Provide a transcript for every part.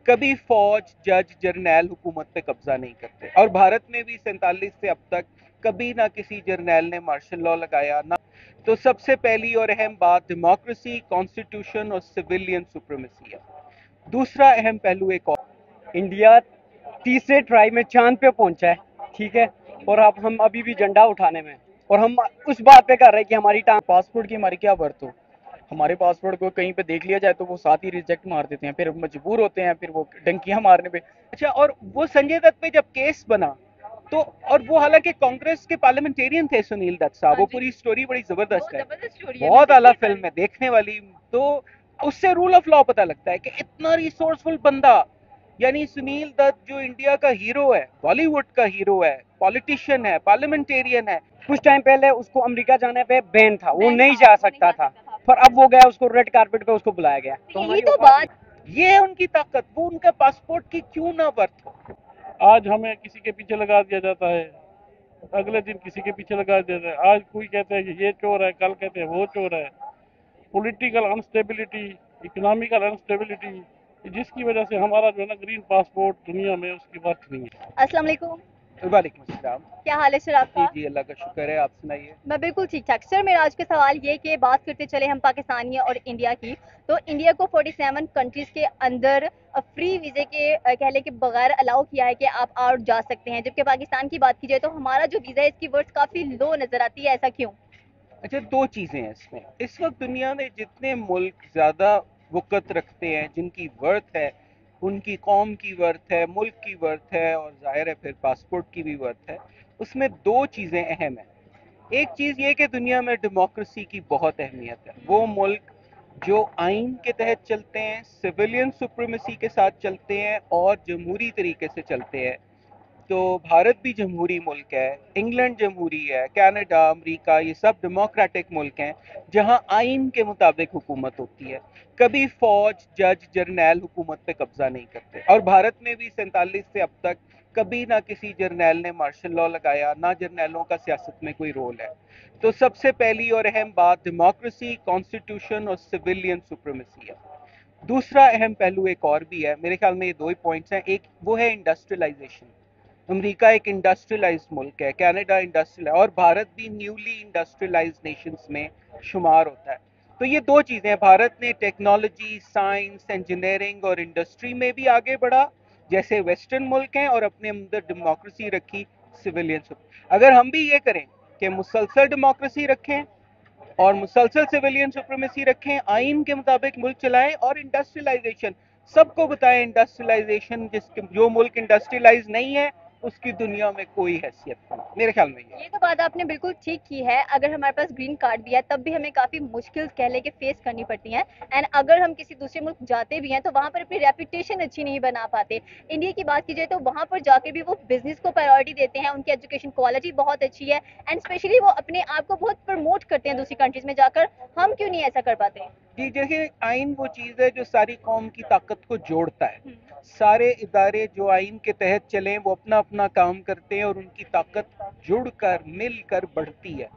कभी फौज, जज, जर्नैल हुकूमत पे कब्जा नहीं करते। और भारत में भी 47 से अब तक कभी ना किसी जर्नैल ने मार्शल लॉ लगाया ना। तो सबसे पहली और अहम बात डेमोक्रेसी, कॉन्स्टिट्यूशन और सिविलियन सुप्रीमेसी है। दूसरा अहम पहलू एक और, इंडिया तीसरे ट्राई में चांद पे पहुंचा है, ठीक है। और अब हम अभी भी झंडा उठाने में हैं। और हम उस बात पे कर रहे हैं कि हमारी टांग। पासपोर्ट की हमारी क्या वर्थ हो। हमारे पासपोर्ट को कहीं पे देख लिया जाए तो वो साथ ही रिजेक्ट मार देते हैं, फिर मजबूर होते हैं फिर वो डंकियां मारने पे। अच्छा, और वो संजय दत्त पे जब केस बना तो, और वो हालांकि कांग्रेस के पार्लियामेंटेरियन थे सुनील दत्त साहब, वो पूरी स्टोरी बड़ी जबरदस्त है, बहुत आला फिल्म है देखने वाली। तो उससे रूल ऑफ लॉ पता लगता है कि इतना रिसोर्सफुल बंदा, यानी सुनील दत्त जो इंडिया का हीरो है, बॉलीवुड का हीरो है, पॉलिटिशियन है, पार्लियामेंटेरियन है। कुछ टाइम पहले उसको अमेरिका जाने पे बैन था, वो नहीं जा सकता था। पर अब वो गया, उसको रेड कारपेट पे उसको बुलाया गया। तो यही तो बात। ये है उनकी ताकत, वो उनका पासपोर्ट की क्यों ना वर्थ हो। आज हमें किसी के पीछे लगा दिया जाता है, अगले दिन किसी के पीछे लगा दिया जाता है। आज कोई कहते हैं कि ये चोर है, कल कहते हैं वो चोर है। पॉलिटिकल अनस्टेबिलिटी, इकोनॉमिकल अनस्टेबिलिटी, जिसकी वजह से हमारा जो है ना ग्रीन पासपोर्ट दुनिया में उसकी वर्थ नहीं है। अस्सलाम वालेकुम। वालेकुम अस्सलाम। क्या हाल है सर आपका? जी अल्लाह का शुक्र है, आप सुनाइए। मैं बिल्कुल ठीक ठाक। सर मेरा आज का सवाल ये कि बात करते चले हम पाकिस्तानी और इंडिया की, तो इंडिया को 47 कंट्रीज के अंदर फ्री वीजे के कह लें कि बगैर अलाउ किया है कि आप आउट जा सकते हैं, जबकि पाकिस्तान की बात की जाए तो हमारा जो वीज़ा है इसकी वर्थ काफ़ी लो नज़र आती है, ऐसा क्यों? अच्छा, दो चीज़ें हैं इसमें। इस वक्त दुनिया में जितने मुल्क ज़्यादा वक़्त रखते हैं, जिनकी वर्थ है, उनकी कौम की वर्थ है, मुल्क की वर्थ है, और ज़ाहिर है फिर पासपोर्ट की भी वर्थ है। उसमें दो चीज़ें अहम हैं। एक चीज़ ये कि दुनिया में डेमोक्रेसी की बहुत अहमियत है। वो मुल्क जो आइन के तहत चलते हैं, सिविलियन सुप्रीमेसी के साथ चलते हैं और जमहूरी तरीके से चलते हैं। तो भारत भी जमहूरी मुल्क है, इंग्लैंड जमहूरी है, कनाडा, अमेरिका, ये सब डेमोक्रेटिक मुल्क हैं जहां आइन के मुताबिक हुकूमत होती है। कभी फौज, जज, जर्नैल हुकूमत पे कब्जा नहीं करते। और भारत में भी 47 से अब तक कभी ना किसी जर्नैल ने मार्शल लॉ लगाया, ना जर्नैलों का सियासत में कोई रोल है। तो सबसे पहली और अहम बात डेमोक्रेसी, कॉन्स्टिट्यूशन और सिविलियन सुप्रीमेसी है। दूसरा अहम पहलू एक और भी है, मेरे ख्याल में ये दो ही पॉइंट्स हैं। एक वो है इंडस्ट्रियलाइजेशन। अमेरिका एक इंडस्ट्रियलाइज्ड मुल्क है, कनाडा इंडस्ट्रियल है, और भारत भी न्यूली इंडस्ट्रियलाइज्ड नेशंस में शुमार होता है। तो ये दो चीज़ें हैं, भारत ने टेक्नोलॉजी, साइंस, इंजीनियरिंग और इंडस्ट्री में भी आगे बढ़ा जैसे वेस्टर्न मुल्क हैं, और अपने अंदर डेमोक्रेसी रखी, सिविलियन। अगर हम भी ये करें कि मुसलसल डेमोक्रेसी रखें और मुसलसल सिविलियन सुप्रीमेसी रखें, आइन के मुताबिक मुल्क चलाएं, और इंडस्ट्रियलाइजेशन सबको बताएं, इंडस्ट्रियलाइजेशन जो मुल्क इंडस्ट्रियलाइज नहीं है उसकी दुनिया में कोई हैसियत नहीं, मेरे ख्याल में ये तो बात आपने बिल्कुल ठीक की है। अगर हमारे पास ग्रीन कार्ड भी है तब भी हमें काफ़ी मुश्किल कह लें कि फेस करनी पड़ती हैं। एंड अगर हम किसी दूसरे मुल्क जाते भी हैं तो वहाँ पर अपनी रेपुटेशन अच्छी नहीं बना पाते। इंडिया की बात की जाए तो वहाँ पर जाकर भी वो बिजनेस को प्रायोरिटी देते हैं, उनकी एजुकेशन क्वालिटी बहुत अच्छी है एंड स्पेशली वो अपने आप को बहुत प्रमोट करते हैं दूसरी कंट्रीज में जाकर। हम क्यों नहीं ऐसा कर पाते? जी देखिए, आइन वो चीज़ है जो सारी कौम की ताकत को जोड़ता है। सारे इदारे जो आइन के तहत चलें वो अपना अपना काम करते हैं और उनकी ताकत जुड़कर मिलकर बढ़ती है।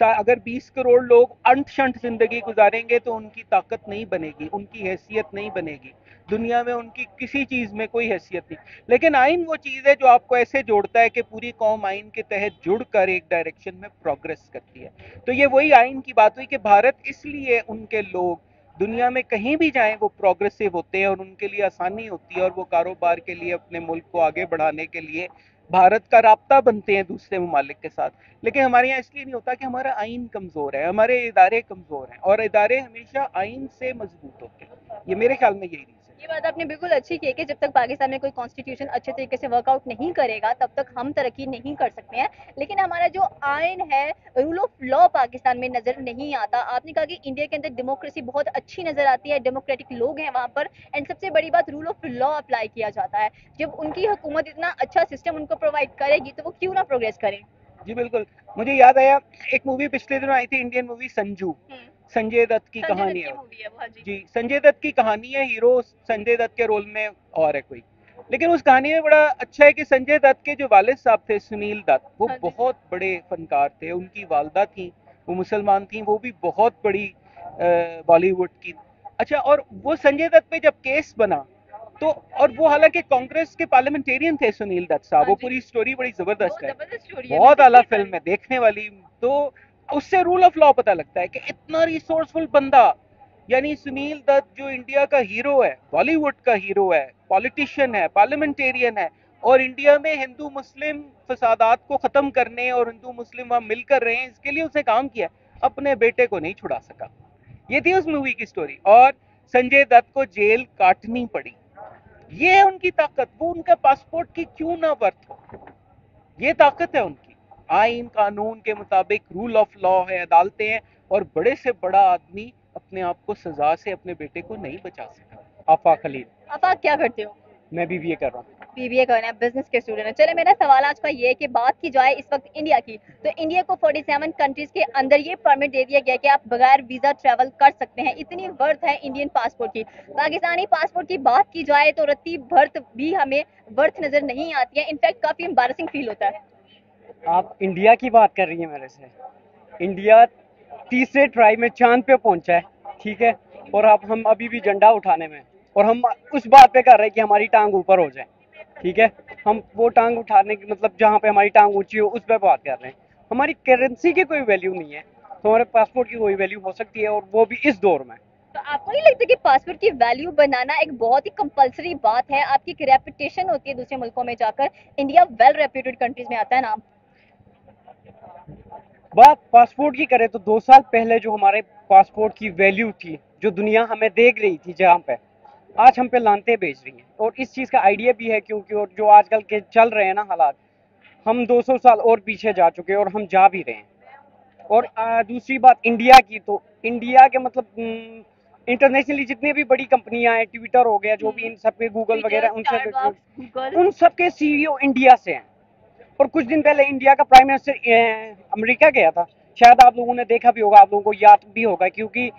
अगर 20 करोड़ लोग अंट शंट जिंदगी गुजारेंगे तो उनकी ताकत नहीं बनेगी, उनकी हैसियत नहीं बनेगी, दुनिया में उनकी किसी चीज़ में कोई हैसियत नहीं। लेकिन आइन वो चीज़ है जो आपको ऐसे जोड़ता है कि पूरी कौम आइन के तहत जुड़कर एक डायरेक्शन में प्रोग्रेस करती है। तो ये वही आइन की बात हुई कि भारत, इसलिए उनके लोग दुनिया में कहीं भी जाएं वो प्रोग्रेसिव होते हैं और उनके लिए आसानी होती है, और वो कारोबार के लिए, अपने मुल्क को आगे बढ़ाने के लिए भारत का राब्ता बनते हैं दूसरे ममालिक के साथ। लेकिन हमारे यहाँ इसलिए नहीं होता कि हमारा आइन कमज़ोर है, हमारे इदारे कमज़ोर हैं, और इदारे हमेशा आइन से मजबूत होते हैं। ये मेरे ख्याल में यही रीज़न है। ये बात आपने बिल्कुल अच्छी की है कि जब तक पाकिस्तान में कोई कॉन्स्टिट्यूशन अच्छे तरीके से वर्कआउट नहीं करेगा तब तक हम तरक्की नहीं कर सकते हैं। लेकिन हमारा जो आइन है, रूल ऑफ लॉ पाकिस्तान में नज़र नहीं आता। आपने कहा कि इंडिया के अंदर डेमोक्रेसी बहुत अच्छी नज़र आती है, डेमोक्रेटिक लोग हैं वहाँ पर एंड सबसे बड़ी बात रूल ऑफ लॉ अप्लाई किया जाता है। जब उनकी हुकूमत इतना अच्छा सिस्टम उनको प्रोवाइड करेगी तो वो क्यों ना प्रोग्रेस करें? जी बिल्कुल, मुझे याद आया, एक मूवी पिछले दिनों आई थी, इंडियन मूवी संजू, संजय दत्त की संजय कहानी दत्त है। की मूवी है वो, हाँ जी। जी, संजय दत्त की कहानी है, हीरो संजय दत्त के रोल में और है कोई। लेकिन उस कहानी में बड़ा अच्छा है कि संजय दत्त के जो वालिद साहब थे सुनील दत्त, वो हाँ जी। बहुत बड़े फनकार थे। उनकी वालदा थी, वो मुसलमान थी, वो भी बहुत बड़ी बॉलीवुड की। अच्छा, और वो संजय दत्त पे जब केस बना तो और वो हालांकि कांग्रेस के पार्लियामेंटेरियन थे सुनील दत्त साहब, वो हाँ जी। पूरी स्टोरी बड़ी जबरदस्त है, जबरदस्त स्टोरी है, बहुत मैं आला देखी है फिल्म है देखने वाली। तो उससे रूल ऑफ लॉ पता लगता है कि इतना रिसोर्सफुल बंदा, यानी सुनील दत्त जो इंडिया का हीरो है, बॉलीवुड का हीरो है, पॉलिटिशियन है, पार्लियामेंटेरियन है, और इंडिया में हिंदू मुस्लिम फसादात को खत्म करने और हिंदू मुस्लिम वहां मिलकर रहे हैं, इसके लिए उसने काम किया, अपने बेटे को नहीं छुड़ा सका। ये थी उस मूवी की स्टोरी, और संजय दत्त को जेल काटनी पड़ी। ये है उनकी ताकत, वो उनका पासपोर्ट की क्यों ना वर्थ हो, ये ताकत है उनकी। आइन कानून के मुताबिक रूल ऑफ लॉ है, अदालतें हैं, और बड़े से बड़ा आदमी अपने आप को सजा से अपने बेटे को नहीं बचा सका। आफाक खलील। आप क्या करते हो? मैं बीबीए कर रहा हूँ। बीबीए करना है, बिजनेस के स्टूडेंट है। चले, मेरा सवाल आज का ये है कि बात की जाए इस वक्त इंडिया की, तो इंडिया को 47 कंट्रीज के अंदर ये परमिट दे दिया गया कि आप बगैर वीजा ट्रैवल कर सकते हैं। इतनी वर्थ है इंडियन पासपोर्ट की। पाकिस्तानी पासपोर्ट की बात की जाए तो रत्ती भर्त भी हमें वर्थ नजर नहीं आती है, इनफैक्ट काफी एम्बारसिंग फील होता है। आप इंडिया की बात कर रही हैं मेरे से। इंडिया तीसरे ट्राई में चांद पे पहुंचा है, ठीक है, और अब हम अभी भी झंडा उठाने में हैं। और हम उस बात पे कर रहे हैं कि हमारी टांग ऊपर हो जाए, ठीक है। हम वो टांग उठाने की मतलब जहाँ पे हमारी टांग ऊंची हो उस पर बात कर रहे हैं। हमारी करेंसी की कोई वैल्यू नहीं है, तो हमारे पासपोर्ट की कोई वैल्यू हो सकती है, और वो भी इस दौर में। तो आपको नहीं लगता कि पासपोर्ट की वैल्यू बनाना एक बहुत ही कंपलसरी बात है? आपकी एक रेपुटेशन होती है दूसरे मुल्कों में जाकर। इंडिया वेल रेप्यूटेड कंट्रीज में आता है नाम। बात पासपोर्ट की करें तो 2 साल पहले जो हमारे पासपोर्ट की वैल्यू थी, जो दुनिया हमें देख रही थी जहाँ पे, आज हम पे लानते बेच रही हैं। और इस चीज़ का आइडिया भी है क्योंकि और जो आजकल के चल रहे हैं ना हालात, हम 200 साल और पीछे जा चुके हैं, और हम जा भी रहे हैं। और दूसरी बात इंडिया की, तो इंडिया के मतलब इंटरनेशनली जितनी भी बड़ी कंपनियां हैं, ट्विटर हो गया, जो भी इन सब के गूगल वगैरह, उनसे गूगल। उन सब के सीईओ इंडिया से हैं। और कुछ दिन पहले इंडिया का प्राइम मिनिस्टर अमेरिका गया था, शायद आप लोगों ने देखा भी होगा, आप लोगों को याद भी होगा, क्योंकि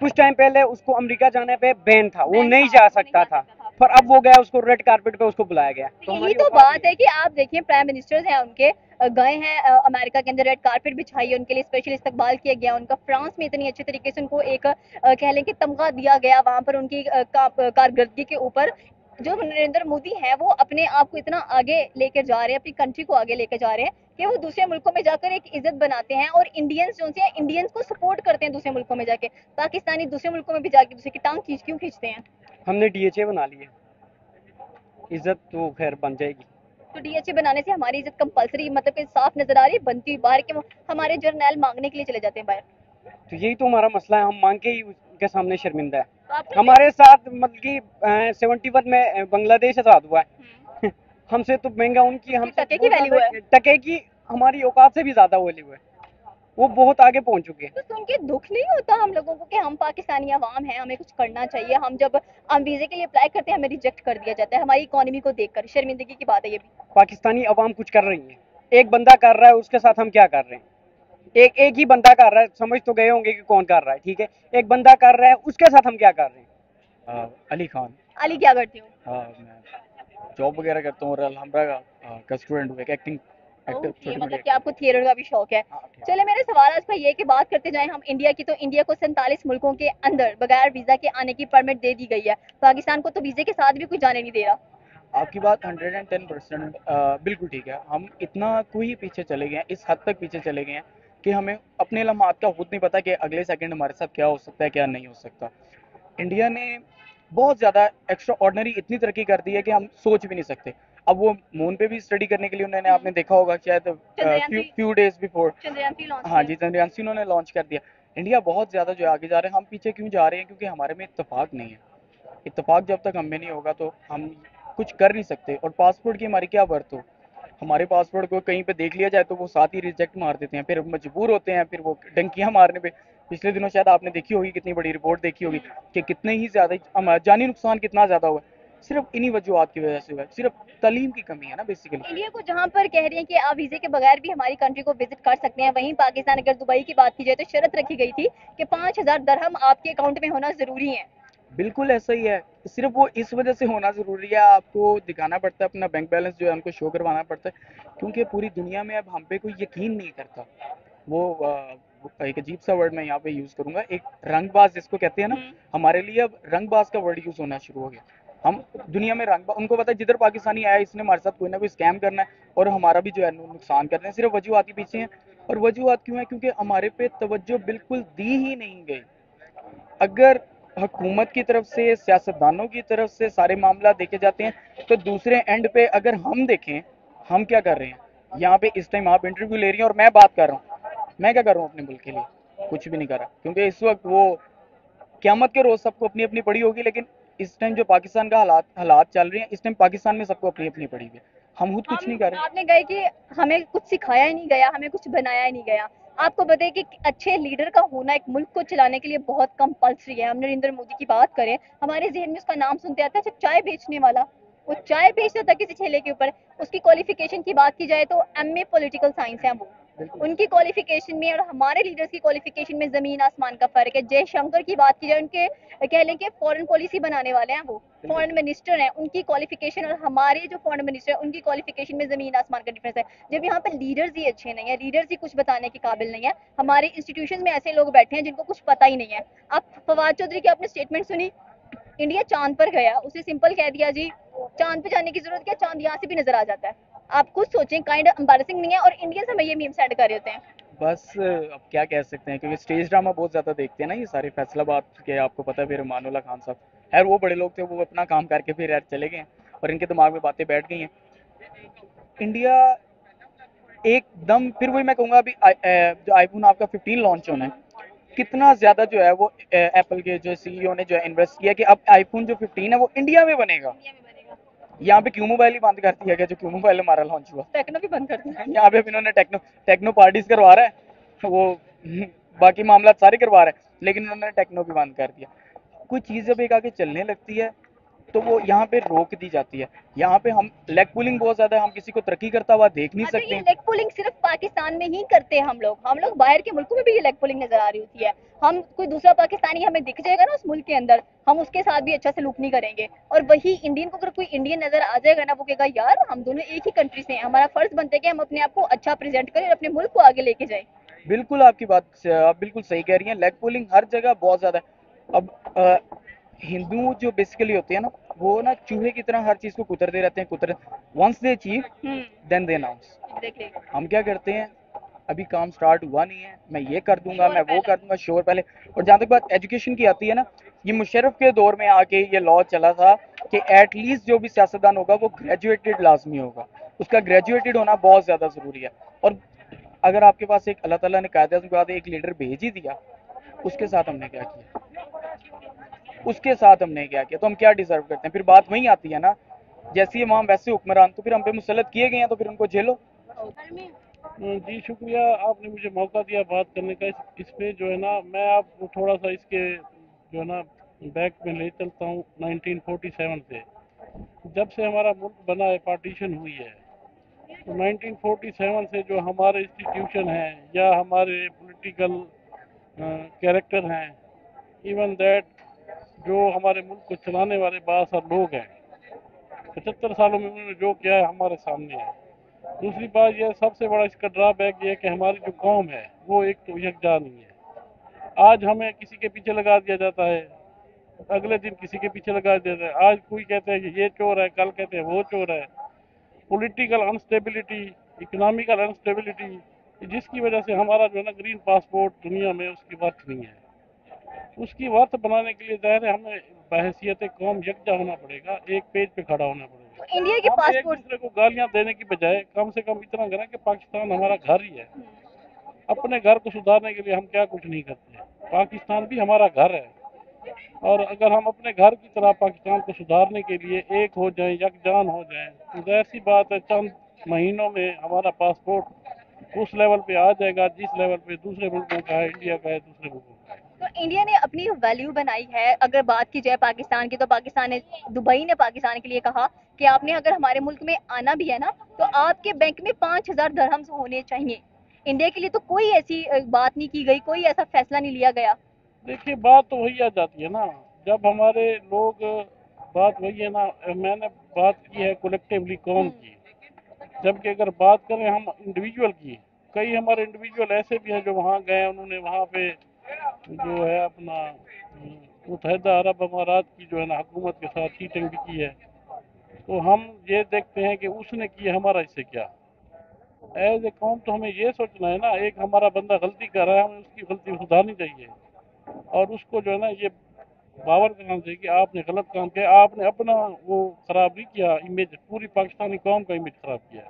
कुछ टाइम पहले उसको अमेरिका जाने पे बैन था, वो नहीं जा सकता था। पर अब वो गया, उसको रेड कारपेट पे उसको बुलाया गया। यही तो बात है कि आप देखिए प्राइम मिनिस्टर्स हैं उनके, गए हैं अमेरिका के अंदर, रेड कारपेट बिछाई है उनके लिए, स्पेशल इस्तकबाल किया गया उनका। फ्रांस में इतनी अच्छे तरीके से उनको एक कह लें कि तमगा दिया गया वहां पर उनकी कारकर्दगी के ऊपर। जो नरेंद्र मोदी है वो अपने आप को इतना आगे लेकर जा रहे हैं, अपनी कंट्री को आगे लेकर जा रहे हैं कि वो दूसरे मुल्कों में जाकर एक इज्जत बनाते हैं, और इंडियंस जो हैं इंडियंस को सपोर्ट करते हैं दूसरे मुल्कों में जाके। पाकिस्तानी दूसरे मुल्कों में भी जाके दूसरे की टांग क्यों खींचते हैं? हमने डीएचए बना ली है, इज्जत तो खैर बन जाएगी। तो डीएचए बनाने से हमारी इज्जत कंपलसरी मतलब कि साफ नजर आ रही है, बनती हुई बाहर के हमारे जर्नैल मांगने के लिए चले जाते हैं बाहर। तो यही तो हमारा मसला है, हम मांग के ही उसके सामने शर्मिंदा है। तो आपको हमारे साथ मतलब कि 71 में बांग्लादेश आजाद हुआ है हमसे तो महंगा उनकी, हमसे टके की वैल्यू है। टके की हमारी औकात से भी ज्यादा वैल्यू है, वो बहुत आगे पहुंच चुके हैं। तो सुन के दुख नहीं होता हम लोगों को कि हम पाकिस्तानी अवाम हैं, हमें कुछ करना चाहिए? हम जब हम वीजे के लिए अप्लाई करते हैं हमें रिजेक्ट कर दिया जाता है, हमारी इकोनॉमी को देखकर। शर्मिंदगी की बात है ये भी। पाकिस्तानी अवाम कुछ कर रही है, एक बंदा कर रहा है, उसके साथ हम क्या कर रहे हैं? एक ही बंदा कर रहा है, समझ तो गए होंगे कि कौन कर रहा है, ठीक है। एक बंदा कर रहा है, उसके साथ हम क्या कर रहे हैं? अली खान। अली क्या करते हो? मैं जॉब वगैरह करता हूँ, और अलहमरा का स्टूडेंट हूँ, एक एक्टिंग एक्टर, ओके, छोटी मतलब मोटी कि आपको थिएटर का भी शौक है। चले, मेरा सवाल आज का ये कि बात करते जाएं हम इंडिया की, तो इंडिया को 47 मुल्कों के अंदर बगैर वीजा के आने की परमिट दे दी गई है। पाकिस्तान को तो वीजे के साथ भी कोई जाने नहीं दे रहा। आपकी बात 110% बिल्कुल ठीक है। हम इतना कोई पीछे चले गए हैं, इस हद तक पीछे चले गए हैं कि हमें अपने लम्हात का खुद नहीं पता कि अगले सेकंड हमारे साथ क्या हो सकता है, क्या नहीं हो सकता। इंडिया ने बहुत ज़्यादा एक्स्ट्रा ऑर्डनरी इतनी तरक्की कर दी है कि हम सोच भी नहीं सकते। अब वो मून पे भी स्टडी करने के लिए उन्होंने, आपने देखा होगा शायद फ्यू डेज बिफोर, हाँ जी, चंद्रयान-3 उन्होंने लॉन्च कर दिया। इंडिया बहुत ज़्यादा जो है आगे जा रहे हैं। हम पीछे क्यों जा रहे हैं? क्योंकि हमारे में इत्तेफाक नहीं है। इत्तेफाक जब तक हम में नहीं होगा तो हम कुछ कर नहीं सकते। और पासपोर्ट की हमारी क्या वर्थ हो? हमारे पासपोर्ट को कहीं पे देख लिया जाए तो वो साथ ही रिजेक्ट मार देते हैं, फिर मजबूर होते हैं, फिर वो डंकियां मारने पे। पिछले दिनों शायद आपने देखी होगी, कितनी बड़ी रिपोर्ट देखी होगी कि कितने ही ज़्यादा जानी नुकसान कितना ज़्यादा हुआ है, सिर्फ इन्हीं वजूहत की वजह से हुआ है। सिर्फ तालीम की कमी है ना बेसिकली। इंडिया को जहां पर कह रही हैं कि आप वीजे के बगैर भी हमारी कंट्री को विजिट कर सकते हैं, वहीं पाकिस्तान, अगर दुबई की बात की जाए तो शर्त रखी गई थी कि 5,000 दरहम आपके अकाउंट में होना जरूरी है। बिल्कुल ऐसा ही है। सिर्फ वो इस वजह से होना ज़रूरी है, आपको दिखाना पड़ता है, अपना बैंक बैलेंस जो है उनको शो करवाना पड़ता है, क्योंकि पूरी दुनिया में अब हम पे कोई यकीन नहीं करता। वो एक अजीब सा वर्ड मैं यहाँ पे यूज़ करूँगा, एक रंगबाज जिसको कहते हैं ना, हमारे लिए अब रंगबाज का वर्ड यूज़ होना शुरू हो गया। हम दुनिया में रंग, उनको पता है जिधर पाकिस्तानी आया इसने हमारे साथ कोई ना कोई स्कैम करना है और हमारा भी जो है नुकसान करना है। सिर्फ वजूहत के पीछे हैं। और वजूहत क्यों है? क्योंकि हमारे पे तवज्जो बिल्कुल दी ही नहीं गई। अगर हुकूमत की तरफ से, सियासतदानों की तरफ से सारे मामला देखे जाते हैं, तो दूसरे एंड पे अगर हम देखें, हम क्या कर रहे हैं यहाँ पे? इस टाइम आप इंटरव्यू ले रही हैं और मैं बात कर रहा हूँ। मैं क्या कर रहा हूँ अपने मुल्क के लिए? कुछ भी नहीं कर रहा, क्योंकि इस वक्त वो क़यामत के रोज सबको अपनी अपनी पड़ी होगी, लेकिन इस टाइम जो पाकिस्तान का हालात चल रहे हैं, इस टाइम पाकिस्तान में सबको अपनी अपनी पड़ी हुई है। हम खुद कुछ नहीं कर रहे। आपने कहा कि हमें कुछ सिखाया ही नहीं गया, हमें कुछ बनाया ही नहीं गया। आपको पता है कि अच्छे लीडर का होना एक मुल्क को चलाने के लिए बहुत कंपल्सरी है। हम नरेंद्र मोदी की बात करें, हमारे जहन में उसका नाम सुनते आता है चाय बेचने वाला। वो चाय बेचता था किसी ठेले के ऊपर। उसकी क्वालिफिकेशन की बात की जाए तो एमए पॉलिटिकल साइंस है वो। उनकी क्वालिफिकेशन में और हमारे लीडर्स की क्वालिफिकेशन में जमीन आसमान का फर्क है। जयशंकर की बात की जाए, उनके कह लें कि फॉरेन पॉलिसी बनाने वाले हैं, वो फॉरेन मिनिस्टर हैं। उनकी क्वालिफिकेशन और हमारे जो फॉरेन मिनिस्टर हैं उनकी क्वालिफिकेशन में जमीन आसमान का डिफरेंस है। जब यहाँ पे लीडर्स ही अच्छे नहीं है, लीडर्स ही कुछ बताने के काबिल नहीं है, हमारे इंस्टीट्यूशन में ऐसे लोग बैठे हैं जिनको कुछ पता ही नहीं है। आप फवाद चौधरी की आपने स्टेटमेंट सुनी, इंडिया चांद पर गया, उसे सिंपल कह दिया जी चांद पे जाने की जरूरत क्या, चांद यहाँ से भी नजर आ जाता है। आप खुद सोचें, काइंड एम्बैरेसिंग नहीं है? और इंडियंस हमें ये मीम सेंड कर रहे होते हैं। बस अब क्या कह सकते हैं, क्योंकि स्टेज ड्रामा बहुत ज़्यादा देखते हैं ना ये सारे। फैसलाबाद के आपको पता है, फिर मानुल्लाह खान साहब, खैर वो बड़े लोग थे, वो अपना काम करके फिर यार चले गए हैं और इनके दिमाग में बातें बैठ गई हैं। इंडिया एकदम, फिर वही मैं कहूँगा, अभी जो आईफोन आपका 15 लॉन्च होना है, कितना ज़्यादा जो है वो एप्पल के जो सीईओ ने जो है इन्वेस्ट किया कि अब आईफोन जो 15 है वो इंडिया में बनेगा। यहाँ पे क्यों मोबाइल ही बंद कर दिया गया, जो क्यों मोबाइल हमारा लॉन्च हुआ। टेक्नो भी बंद कर दिया। यहाँ पे इन्होंने टेक्नो टेक्नो पार्टीज करवा रहा है वो, बाकी मामला सारे करवा रहे हैं, लेकिन उन्होंने टेक्नो भी बंद कर दिया। कोई चीज़ जब एक आगे चलने लगती है तो वो यहाँ पे रोक दी जाती है। यहाँ पे हम लेग पुलिंग बहुत ज्यादा है, हम किसी को तरक्की करता हुआ देख नहीं अच्छा, सकते ये लेग पुलिंग सिर्फ पाकिस्तान में ही करते हैं हम लोग बाहर के मुल्कों में भी ये लेग पुलिंग नजर आ रही होती है। हम कोई दूसरा पाकिस्तानी हमें दिख जाएगा ना उस मुल्क के अंदर, हम उसके साथ भी अच्छा सलूक नहीं करेंगे। और वही इंडियन को अगर कोई इंडियन नजर आ जाएगा ना, वो कहेगा यार हम दोनों एक ही कंट्री से हैं, हमारा फर्ज बनता है कि हम अपने आप को अच्छा प्रेजेंट करें और अपने मुल्क को आगे लेके जाएं। बिल्कुल आपकी बात से आप बिल्कुल सही कह रही हैं। लेग पुलिंग हर जगह बहुत ज्यादा है। अब हिंदू जो बेसिकली होते हैं ना, वो ना चूहे की तरह हर चीज को कुतरते रहते हैं, कुतर once they achieve then they announce. हम क्या करते हैं, अभी काम स्टार्ट हुआ नहीं है, मैं ये कर दूंगा, मैं वो कर दूंगा, शोर पहले। और जहाँ तक बात एजुकेशन की आती है ना, ये मुशर्रफ के दौर में आके ये लॉ चला था कि एटलीस्ट जो भी सियासतदान होगा वो ग्रेजुएटेड लाजमी होगा। उसका ग्रेजुएटेड होना बहुत ज्यादा जरूरी है। और अगर आपके पास एक अल्लाह ताला ने कायदे के बाद एक लीडर भेज ही दिया, उसके साथ हमने क्या किया? उसके साथ हमने क्या किया? तो हम क्या डिजर्व करते हैं? फिर बात वहीं आती है ना, जैसे इमाम वैसे हुक्मरान। तो फिर हम पे मुसल्लत किए गए हैं, तो फिर उनको झेलो। जी शुक्रिया, आपने मुझे मौका दिया बात करने का। इस पे जो है ना, मैं आपको थोड़ा सा इसके जो है ना बैक में ले चलता हूँ 1947 से। जब से हमारा मुल्क बना है, पार्टीशन हुई है, तो 1947 से जो हमारे इंस्टीट्यूशन हैं या हमारे पॉलिटिकल कैरेक्टर हैं, इवन दैट जो हमारे मुल्क को चलाने वाले बासार लोग हैं, 75 सालों में उन्होंने जो किया है हमारे सामने है। दूसरी बात यह सबसे बड़ा इसका ड्रॉबैक ये है कि हमारी जो कौम है वो एक तो यकजा नहीं है। आज हमें किसी के पीछे लगा दिया जाता है, अगले दिन किसी के पीछे लगा दिया जाता है। आज कोई कहते हैं कि ये चोर है, कल कहते हैं वो चोर है। पॉलिटिकल अनस्टेबिलिटी, इकोनॉमिकल अनस्टेबिलिटी, जिसकी वजह से हमारा जो है ना ग्रीन पासपोर्ट दुनिया में उसकी वर्थ नहीं है। उसकी वर्थ बनाने के लिए ज़ाहिर है हमें बहैसियत कौम यकजा होना पड़ेगा, एक पेज पे खड़ा होना पड़ेगा। तो इंडिया के हम एक पासपोर्ट दूसरे को गालियां देने की बजाय कम से कम इतना करें कि पाकिस्तान हमारा घर ही है। अपने घर को सुधारने के लिए हम क्या कुछ नहीं करते। पाकिस्तान भी हमारा घर है, और अगर हम अपने घर की तरह पाकिस्तान को सुधारने के लिए एक हो जाएं, यकजान हो जाएं, तो जाहिर सी बात है चंद महीनों में हमारा पासपोर्ट उस लेवल पे आ जाएगा जिस लेवल पे दूसरे मुल्कों का है, इंडिया का है, दूसरे मुल्कों का है। तो इंडिया ने अपनी वैल्यू बनाई है। अगर बात की जाए पाकिस्तान की, तो पाकिस्तान ने, दुबई ने पाकिस्तान के लिए कहा कि आपने अगर हमारे मुल्क में आना भी है ना, तो आपके बैंक में 5000 दरहम्स होने चाहिए। इंडिया के लिए तो कोई ऐसी बात नहीं की गई, कोई ऐसा फैसला नहीं लिया गया। देखिए बात तो वही आ जाती है ना, जब हमारे लोग, बात वही है ना, मैंने बात की है कलेक्टिवली कौम की, जबकि अगर बात करें हम इंडिविजुअल की, कई हमारे इंडिविजुअल ऐसे भी हैं जो वहाँ गए, उन्होंने वहाँ पे जो है अपना मुतहदा अरब अमारात की जो है ना हुकूमत के साथ चीटिंग भी की है, तो हम ये देखते हैं कि उसने किया, हमारा इससे क्या। एज ए कौम तो हमें ये सोचना है ना, एक हमारा बंदा गलती कर रहा है, हमें उसकी गलती सुधारनी चाहिए और उसको जो है ना ये बावर करना चाहिए कि आपने गलत काम किया, आपने अपना वो खराब नहीं किया, इमेज पूरी पाकिस्तानी कौम का इमेज खराब किया।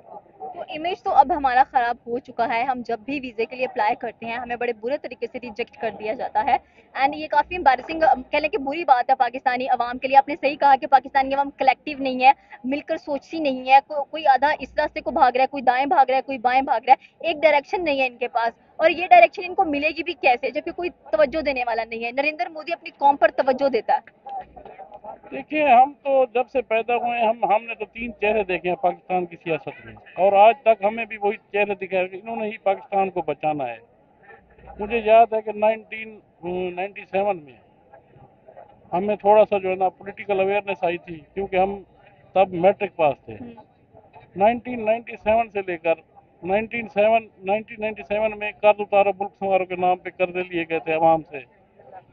तो इमेज तो अब हमारा खराब हो चुका है। हम जब भी वीजे के लिए अप्लाई करते हैं हमें बड़े बुरे तरीके से रिजेक्ट कर दिया जाता है। एंड ये काफी एम्बैरेसिंग कह लें कि बुरी बात है पाकिस्तानी अवाम के लिए। आपने सही कहा कि पाकिस्तानी अवाम कलेक्टिव नहीं है, मिलकर सोचती नहीं है। कोई आधा इस रास्ते को भाग रहा है, कोई दाएं भाग रहा है, कोई बाएं भाग रहा है। एक डायरेक्शन नहीं है इनके पास, और ये डायरेक्शन इनको मिलेगी भी कैसे जबकि कोई तवज्जो देने वाला नहीं है। नरेंद्र मोदी अपनी कौम पर तवज्जो देता है। देखिए, हम तो जब से पैदा हुए हमने तो 3 चेहरे देखे हैं पाकिस्तान की सियासत में, और आज तक हमें भी वही चेहरे दिखाए कि इन्होंने ही पाकिस्तान को बचाना है। मुझे याद है कि 1997 में हमें थोड़ा सा जो है ना पॉलिटिकल अवेयरनेस आई थी, क्योंकि हम तब मैट्रिक पास थे। 1997 से लेकर 1997 में कर्ज उतारो मुल्क संवारो के नाम पे कर्जे लिए गए थे अवाम से,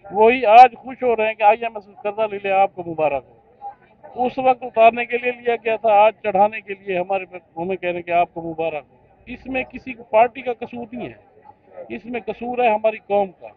वही आज खुश हो रहे हैं कि IMF से कर्जा ले लिया, आपको मुबारक हो। उस वक्त उतारने के लिए लिया गया था, आज चढ़ाने के लिए हमें कह रहे हैं कि आपको मुबारक हो। इसमें किसी को पार्टी का कसूर नहीं है, इसमें कसूर है हमारी कौम का।